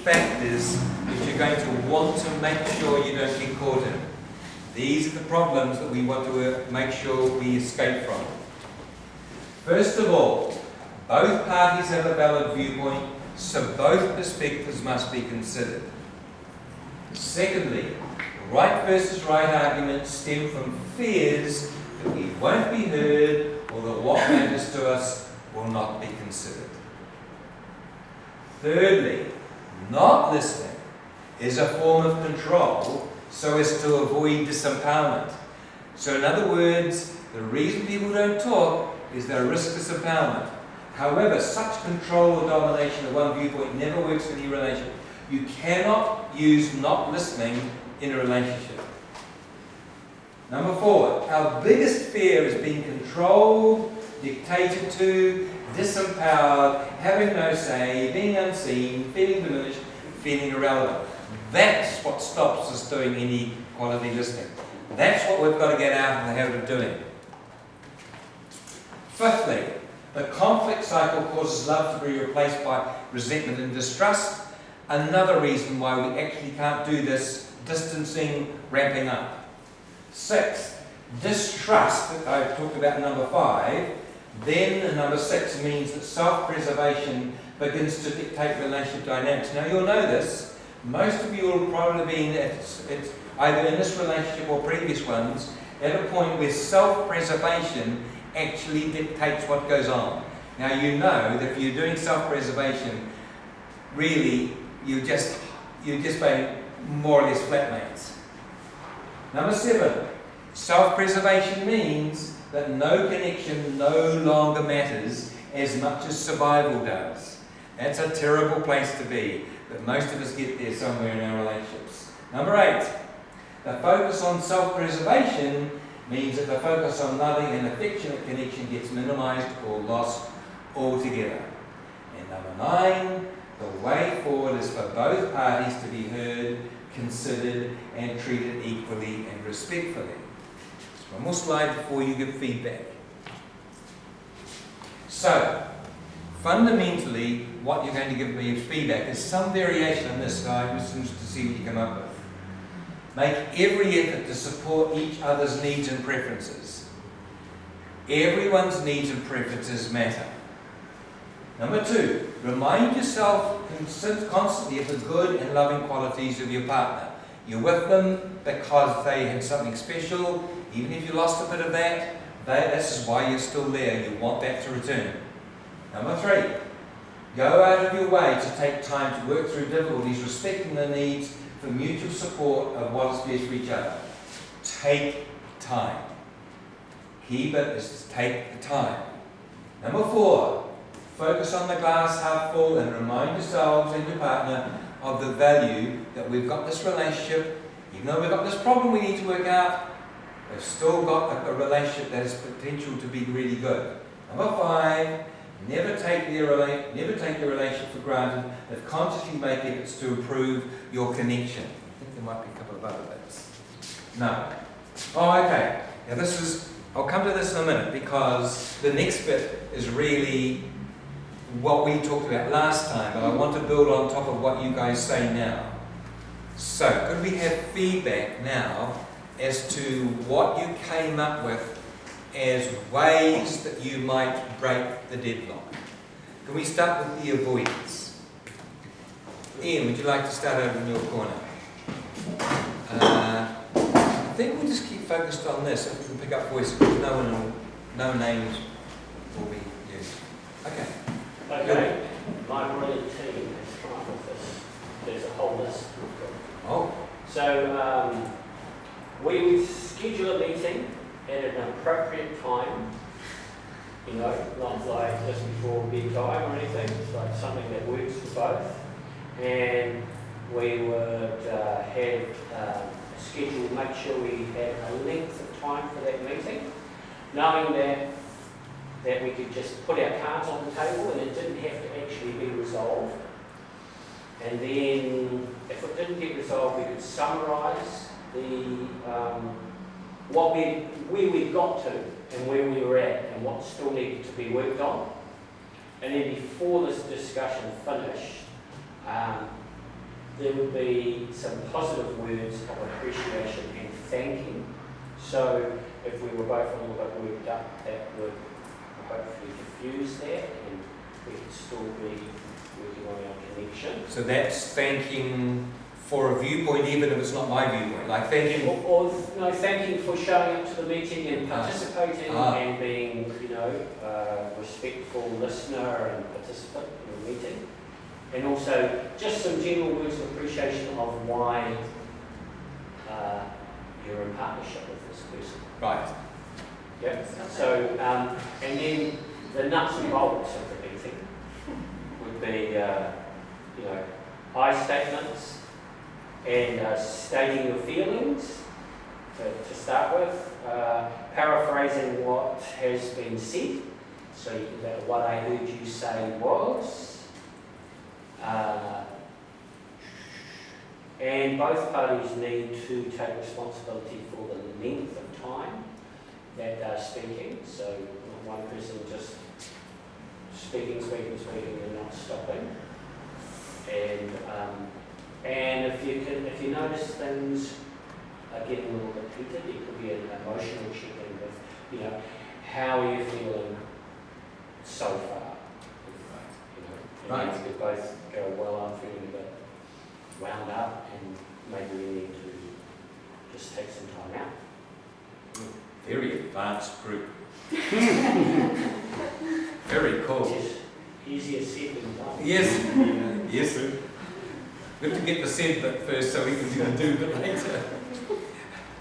factors that you're going to want to make sure you don't get caught in. These are the problems that we want to make sure we escape from. First of all, both parties have a valid viewpoint, so both perspectives must be considered. Secondly, right versus right arguments stem from fears that we won't be heard or that what matters to us will not be considered. Thirdly, not listening is a form of control so as to avoid disempowerment. So in other words, the reason people don't talk is they risk disempowerment. However, such control or domination of one viewpoint never works in any relationship. You cannot use not listening in a relationship. Number 4, our biggest fear is being controlled, dictated to, disempowered, having no say, being unseen, feeling diminished, feeling irrelevant. That's what stops us doing any quality listening. That's what we've got to get out of the habit of doing. Fifthly, the conflict cycle causes love to be replaced by resentment and distrust. Another reason why we actually can't do this, distancing, ramping up. 6, distrust, that I've talked about in number 5. Then in number 6 means that self-preservation begins to dictate relationship dynamics. Now you'll know this. Most of you will probably be either in this relationship or previous ones at a point where self-preservation actually dictates what goes on. Now you know that if you're doing self-preservation, really you're just being more or less flatmates. Number 7, self-preservation means that no connection no longer matters as much as survival does. That's a terrible place to be, but most of us get there somewhere in our relationships. Number 8, the focus on self-preservation means that the focus on loving and affectionate connection gets minimized or lost altogether. And number 9, the way forward is for both parties to be heard, considered, and treated equally and respectfully. So one more slide before you give feedback. So, fundamentally, what you're going to give me as feedback is some variation on this, so I'm just interested to see what you come up with. Make every effort to support each other's needs and preferences. Everyone's needs and preferences matter. Number 2, remind yourself constantly of the good and loving qualities of your partner. You're with them because they had something special. Even if you lost a bit of that, this is why you're still there. You want that to return. Number 3, go out of your way to take time to work through difficulties, respecting the needs for mutual support of what is best for each other. Take time. Key bit is to take the time. Number 4, focus on the glass half full and remind yourselves and your partner of the value that we've got this relationship. Even though we've got this problem we need to work out, we've still got a relationship that has potential to be really good. Number 5, never take your relationship for granted, but consciously make efforts to improve your connection. I think there might be a couple of other bits. No. Oh, okay. Now I'll come to this in a minute because the next bit is really what we talked about last time, but I want to build on top of what you guys say now. So, could we have feedback now as to what you came up with as ways that you might break the deadlock? Can we start with the avoidance? Ian, would you like to start over in your corner? I think we'll just keep focused on this, if we can pick up voices, because no names will be used. Okay. Okay, my brilliant team has come up with this. There's a whole list. Oh. So we would schedule a meeting at an appropriate time, not like just before bedtime or anything. It's like something that works for both. And we would have a schedule, make sure we had a length of time for that meeting, knowing that we could just put our cards on the table and it didn't have to actually be resolved. And then, if it didn't get resolved, we could summarise where we got to and where we were at and what still needed to be worked on. And then before this discussion finished, there would be some positive words of appreciation and thanking. So if we were both a little bit worked up, that would hopefully diffuse that, and we could still be working on our connection. So that's thanking for a viewpoint, even if it's not my viewpoint. Like thanking. Or no, thanking for showing up to the meeting and participating and being, respectful listener and participant in the meeting. And also just some general words of appreciation of why you're in partnership with this person. Right. Yep. So, and then the nuts and bolts of the meeting would be, I statements and stating your feelings to start with, paraphrasing what has been said. So you can go, what I heard you say was, and both parties need to take responsibility for the length of time that they're speaking. So not one person just speaking and not stopping. And if you notice things are getting a little bit heated, it could be an emotional check-in with, how are you feeling so far? Right. And you could both go, well, I'm feeling a bit wound up, and maybe we need to just take some time out. Very advanced group. Very cool. It's easier said than done. Yes. Yes. We have to get the said bit first so we can do it later.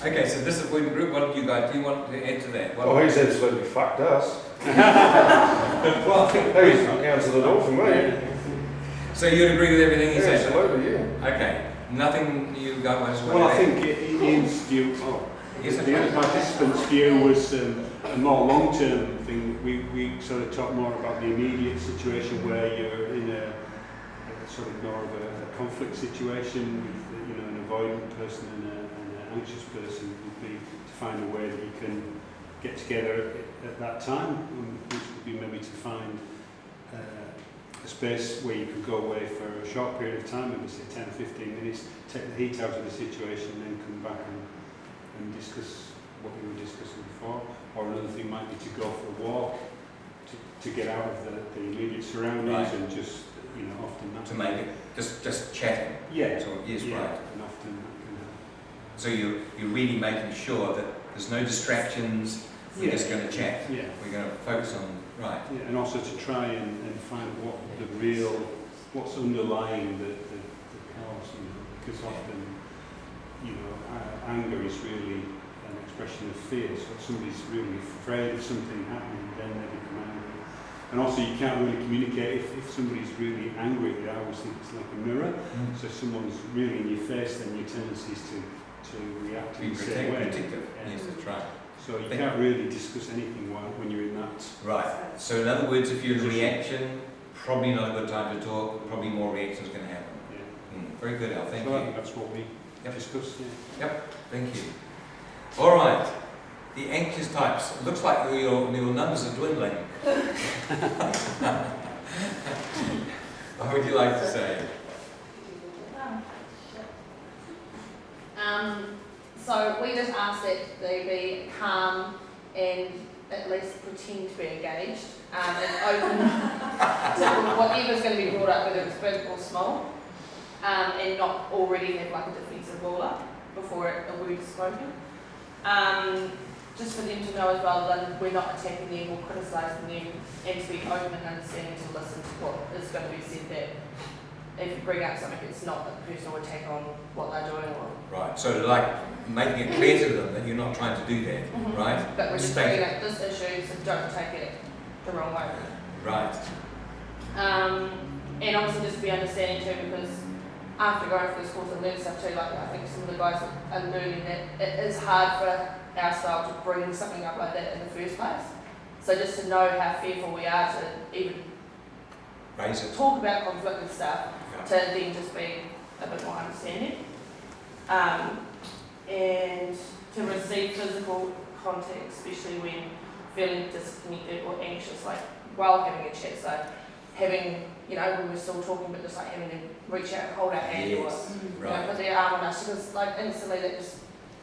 Okay, so discipline group, what do you want to add to that? He's absolutely fucked us. Well, I think He's answered it all for me. so you'd agree with everything he said? Absolutely, yeah. Okay, nothing you guys want Well, to I add? think Ian's view, Yes, the other participants' view was a more long-term thing. We sort of talked more about the immediate situation where you're in a sort of more of a conflict situation with an avoidant person and an anxious person. Would be to find a way that you can get together at that time, which would be maybe to find a space where you could go away for a short period of time, maybe say 10 or 15 minutes, take the heat out of the situation, and then come back and discuss what you were discussing before. Or another thing might be to go for a walk to get out of the immediate surroundings. Right. And just often that To make it just chatting. yeah, So, yes, yeah, right. and often that can help. So you're really making sure that there's no distractions. We're just going to chat. Yeah. We're going to focus on right. Yeah, and also to try and find what's underlying the chaos, because often, anger is really an expression of fear. So if somebody's really afraid of something happening, then they become angry. And also you can't really communicate if somebody's really angry. I always think it's like a mirror. So if someone's really in your face, then your tendency is to react in Be the same way. protective. Yeah. Yes, that's right. So you can't really discuss anything when you're in that. Right. So in other words, if you're in reaction, probably not a good time to talk. Probably more reactions going to happen. Yeah. Very good, Al. Thank So I you. think that's what we discussed. Yeah. Thank you. All right. The anxious types. It looks like your numbers are dwindling. What would you like to say? So we just ask that they be calm and at least pretend to be engaged and open to whatever's going to be brought up, whether it's big or small, and not already have like a defensive wall up before a word is spoken. Just for them to know as well that we're not attacking them or criticising them, and to be open and understanding to listen to what is going to be said, that if you bring up something, it's not a personal attack on what they're doing. Right. So like making it clear to them that you're not trying to do that, right? But we're just State bringing it. up this issue, so don't take it the wrong way. Right. And obviously just be understanding too, because after going through this course and learning stuff too, like I think some of the guys are learning that it is hard for our style to bring something up like that in the first place. So just to know how fearful we are to even Raise it. talk about conflict and stuff, Yeah. to then just be a bit more understanding. And to receive physical contact, especially when feeling disconnected or anxious, like while having a chat. So having, you know, we were still talking, but just like having to reach out and hold our hand or, Yes, you know, right. put their arm on us, because like instantly that just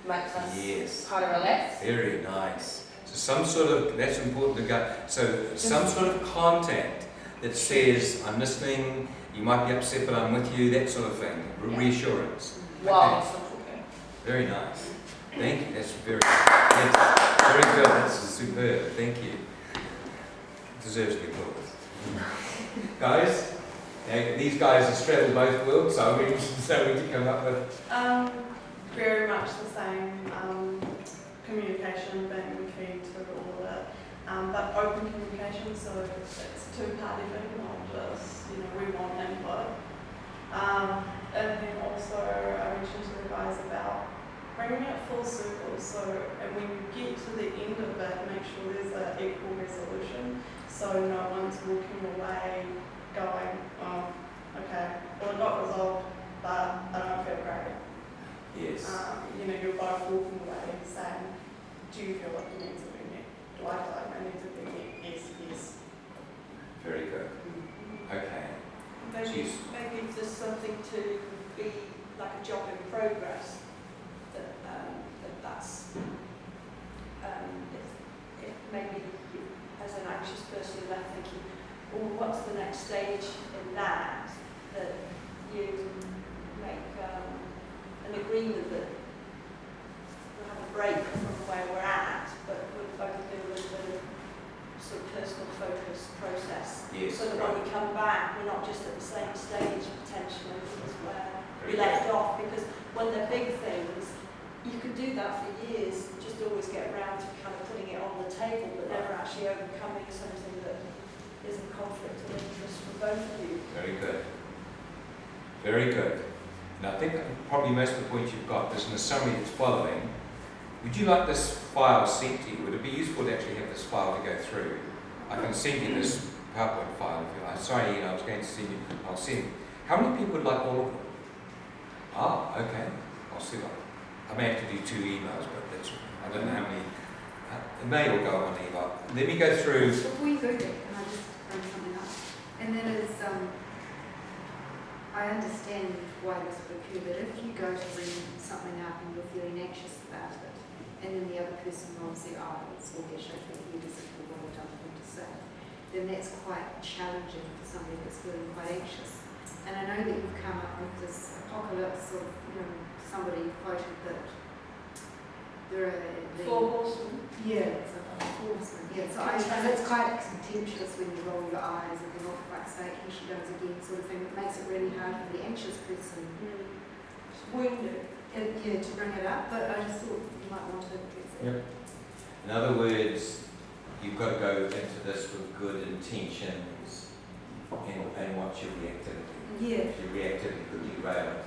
makes us Yes. kind of relax. Very nice. So some sort of, that's important to go, so some sort of contact that says, I'm listening, you might be upset but I'm with you, that sort of thing, Yeah. reassurance. While Okay. we're still talking. Very nice. Thank you, that's very good, that's superb, thank you. Deserves the applause. Guys, these guys have straddled both worlds, so I'm interested to know what you come up with. Very much the same. Communication being the key to all of it, but open communication, so it's a two-party thing, not just, you know, we want input. And then also I mentioned to the guys about bringing it full circle, so and when you get to the end of it, make sure there's an equal resolution, so no one's walking away going, oh, okay, well it got resolved, but I don't feel great. Yes. You know, you're both walking away saying, do you feel like you need to be met? Do I feel like I need to be met? Yes, yes. Very good. Okay. Maybe if there's something to be like a job in progress, that's if maybe you, as an anxious person, you're left thinking, well, what's the next stage in that you make an agreement that we'll have a break from where we're at, but we'll both do a little bit of sort of personal focus process. Yes, So that right. when we come back, we're not just at the same stage potentially as where Very we left off, because when they're big things, you could do that for years, just always get around to kind of putting it on the table, but never actually overcoming something that is a conflict of interest for both of you. Very good. Very good. And I think probably most of the points you've got, there's in the summary that's following. Would you like this file sent to you? Would it be useful to actually have this file to go through? I can send you this PowerPoint file if you like. Sorry, Ian, I was going to send you. I'll send. How many people would like all of them? Ah, okay. I'll see what. I may have to do 2 emails, but that's, I don't know how many. It may all go on email. Let me go through. Before you go there, can I just bring something up? And that is, I understand why this would occur, but if you go to bring something up and you're feeling anxious about it, and then the other person rolls their eyes or they shake their head as if they want something to say, then that's quite challenging for somebody that's feeling quite anxious. And I know that you've come up with this apocalypse of, you know, somebody quoted that there are the... 4 horsemen. Yeah, it's a 4 horsemen. Yeah, so it's quite contemptuous when you roll your eyes and then, oh, for fuck's sake, here she goes again, sort of thing. It makes it really hard for the anxious person. It's wounded. Yeah, to bring it up, but I just thought you might want to address it. Yep. In other words, you've got to go into this with good intentions and watch your reactivity. Yeah. If your reactivity could derail it.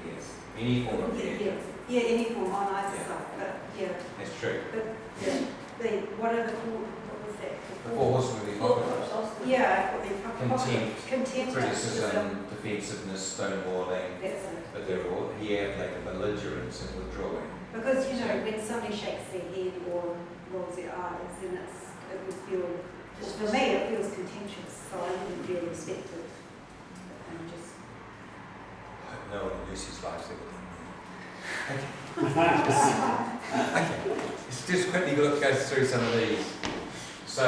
Yes. Any form of reactivity. Yeah, any form on either Yeah. side, but yeah. That's true. What are the 4, what was that? The 4 horsemen of the apocalypse. Yeah, Contempt, contempt, criticism, defensiveness, stonewalling, That's it. but they're all here like belligerence and withdrawing. Because, you know, when somebody shakes their head or rolls their eyes, then it would feel, just for me, it feels contemptuous, so I wouldn't feel respected. And just... I hope no one in Lucy's life ever done that. Okay. Let's just quickly go through some of these. So,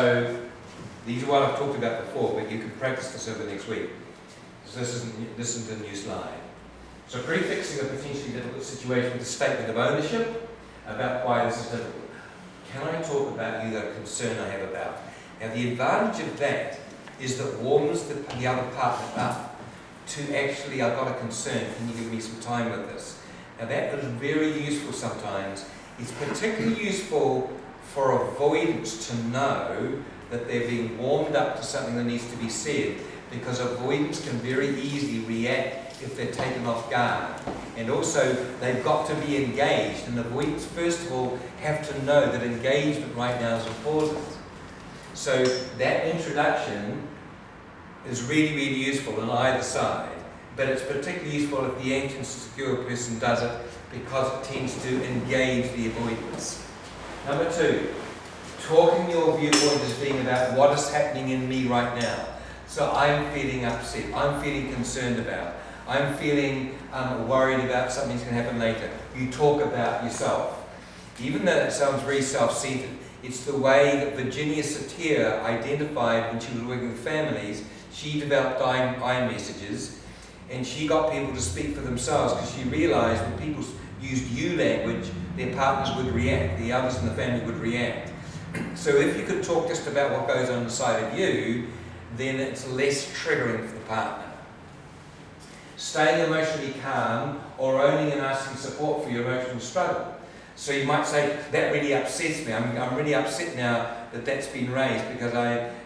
these are what I've talked about before, but you can practice this over the next week. So this isn't a new slide. So prefixing a potentially difficult situation with a statement of ownership about why this is difficult. Can I talk about you, the concern I have about? Now the advantage of that is that warms the other partner up to actually, I've got a concern, can you give me some time with this? Now that is very useful sometimes. It's particularly useful for avoidance to know that they're being warmed up to something that needs to be said, because avoidance can very easily react if they're taken off guard. And also, they've got to be engaged, and avoidance, first of all, have to know that engagement right now is important. So that introduction is really, really useful on either side, but it's particularly useful if the anxious and secure person does it, because it tends to engage the avoidance. Number 2, talking your viewpoint as being about what is happening in me right now. So I'm feeling upset, I'm feeling concerned about, I'm feeling worried about something's going to happen later. You talk about yourself. Even though that sounds very self-centered, it's the way that Virginia Satir identified when she was working with families. She developed iMessages, and she got people to speak for themselves because she realized when people used you language, their partners would react, the others in the family would react. So if you could talk just about what goes on inside of you, then it's less triggering for the partner. Staying emotionally calm or owning and asking support for your emotional struggle. So you might say, that really upsets me. I'm really upset now that that's been raised because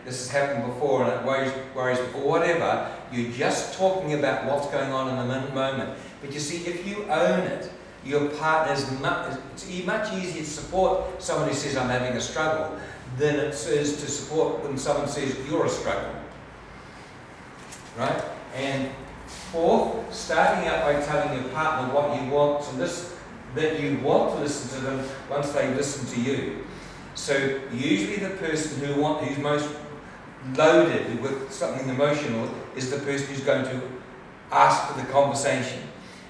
this has happened before and it worries me. Or whatever, you're just talking about what's going on in the moment. But you see, if you own it, your partner's it's much easier to support someone who says, I'm having a struggle, than it is to support when someone says, you're a struggle. Right? And fourth, starting out by telling your partner what you want to listen, that you want to listen to them once they listen to you. So usually the person who's most loaded with something emotional is the person who's going to ask for the conversation.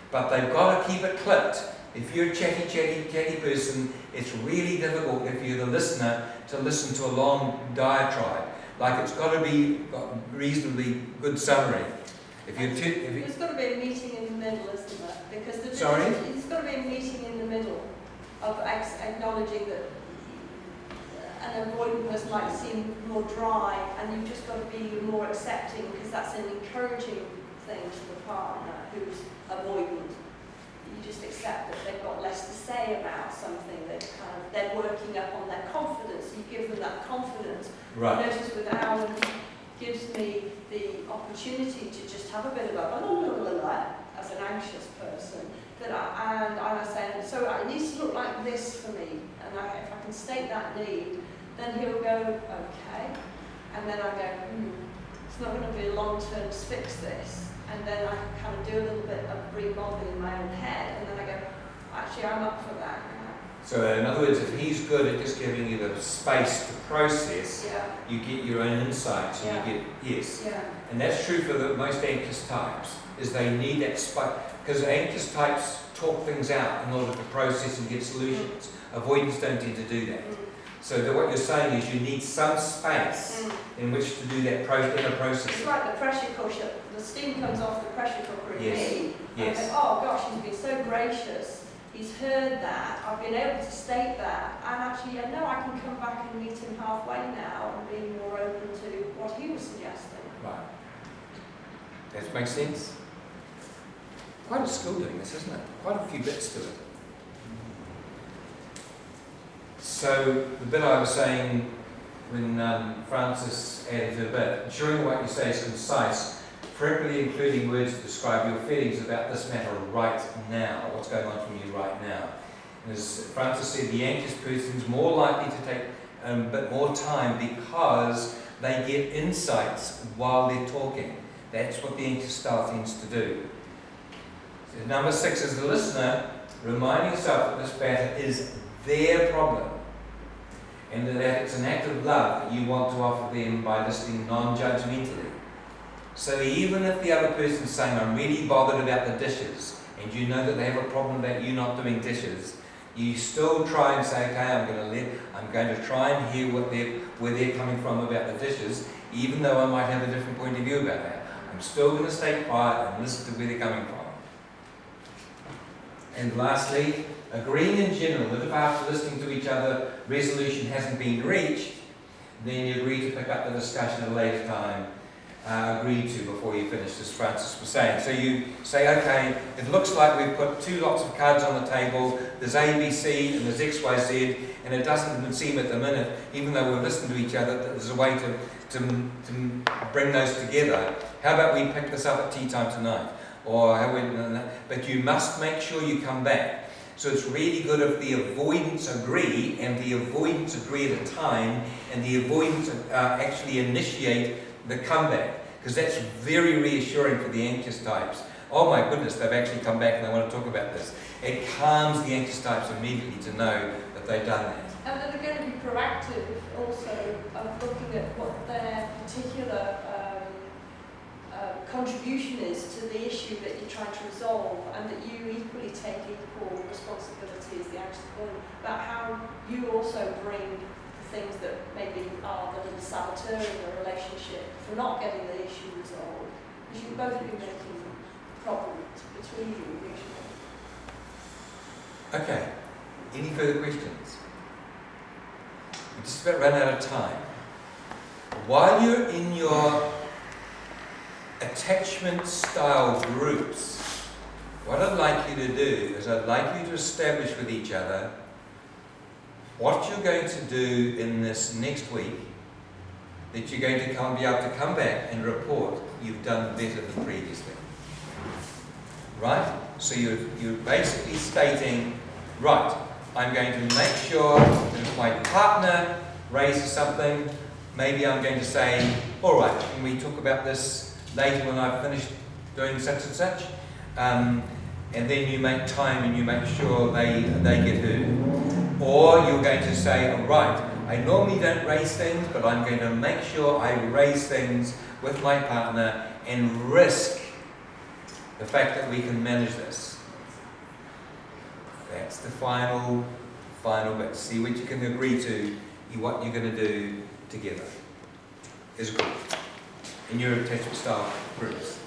But they've got to keep it clipped. If you're a chatty person, it's really difficult if you're the listener to listen to a long diatribe. Like it's got to be a reasonably good summary. There's got to be a meeting in the middle, isn't there? Because there's got to be a meeting in the middle of acknowledging that an avoidant person might seem more dry, and you've just got to be more accepting because that's an encouraging thing to the partner who's avoidant. You just accept that they've got less to say about something, that they're working up on their confidence. You give them that confidence. Right. Notice with Alan, gives me the opportunity to just have a bit of a blah, blah, blah, blah, as an anxious person. And I say, so it needs to look like this for me. And if I can state that need, then he'll go, okay. And then I go, it's not going to be a long-term fix this. And then I kind of do a little bit of remodeling in my own head. And then I go, actually, I'm up for that. So in other words, if he's good at just giving you the space to process, you get your own insights and you get, yes. Yeah. And that's true for the most anxious types, is they need that space, because anxious types talk things out in order to process and get solutions. Avoidants don't tend to do that. So what you're saying is you need some space in which to do that inner process. It's like the pressure cooker. The steam comes off the pressure cooker in me. Yes. I go, oh gosh, he's been so gracious. He's heard that. I've been able to state that. And actually, I know I can come back and meet him halfway now and be more open to what he was suggesting. Right. That makes sense? Quite a skill doing this, isn't it? Quite a few bits to it. So, the bit I was saying when Francis added to the bit, ensuring what you say is concise, preferably including words that describe your feelings about this matter right now, what's going on from you right now. And as Francis said, the anxious person is more likely to take a bit more time because they get insights while they're talking. That's what the anxious style tends to do. So number 6 is the listener reminding yourself that this matter is their problem and that it's an act of love that you want to offer them by listening non-judgmentally. So even if the other person's saying, I'm really bothered about the dishes, and you know that they have a problem about you not doing dishes, you still try and say, okay, I'm going to try and hear where they're coming from about the dishes, even though I might have a different point of view about that. I'm still going to stay quiet and listen to where they're coming from. And lastly, agreeing in general that if after listening to each other, resolution hasn't been reached, then you agree to pick up the discussion at a later time, agree to before you finish, as Francis was saying. So you say, okay, it looks like we've put 2 lots of cards on the table, there's A, B, C, and there's X, Y, Z, and it doesn't even seem at the minute, even though we're listening to each other, that there's a way to bring those together. How about we pick this up at tea time tonight? But you must make sure you come back. So it's really good if the avoidants agree, and the avoidants agree at a time, and the avoidants actually initiate the comeback, because that's very reassuring for the anxious types. Oh my goodness, they've actually come back and they want to talk about this. It calms the anxious types immediately to know that they've done that. And they're going to be proactive also of looking at what their particular contribution is to the issue that you're trying to resolve, and that you equally take equal responsibility as the active point, but how you also bring the things that maybe are the little saboteur in the relationship for not getting the issue resolved, because you both be making problems between you usually. Okay, any further questions? We're just about run out of time. While you're in your attachment style groups, what I'd like you to do is I'd like you to establish with each other what you're going to do in this next week that you're going to be able to come back and report you've done better than previously. Right? So you're basically stating, right, I'm going to make sure that if my partner raises something, maybe I'm going to say, all right, can we talk about this later when I've finished doing such and such? And then you make time and you make sure they get heard. Or you're going to say, all right, I normally don't raise things, but I'm going to make sure I raise things with my partner and risk the fact that we can manage this. That's the final bit. See what you can agree to, what you're going to do together as a group in your attachment style groups.